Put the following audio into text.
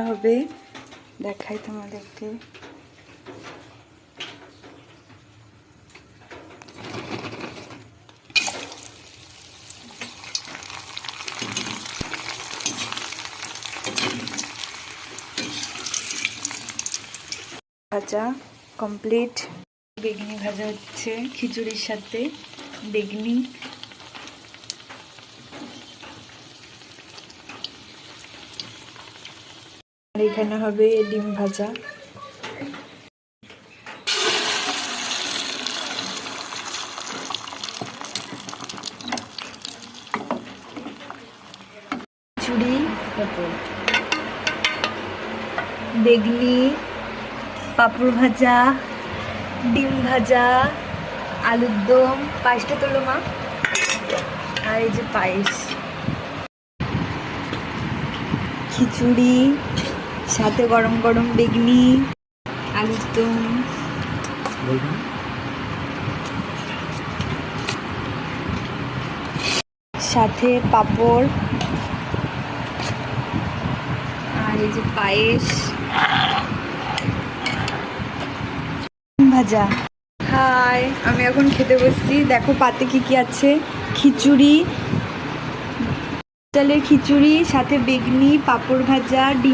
হবে দেখাই তোমাদেরকে। ভাজা কমপ্লিট। বেগনি ভাজা হচ্ছে খিচুড়ির সাথে বেগনি। আর এখানে হবে ডিম ভাজা। খিচুড়ি, বেগনি, পাঁপড় ভাজা, ডিম ভাজা, আলুর দম। পায়েসটা তোলো মা। আর এই যে পায়েস, খিচুড়ি সাথে গরম গরম বেগনি, আলুর দম, সাথে পাঁপড়, আর এই যে পায়েস, ভাজা। হাই, আমি এখন খেতে বসছি। দেখো পাতে কি কি আছে। খিচুড়ি, চালের খিচুড়ি সাথে বেগনি, পাঁপড় ভাজা, ডিম।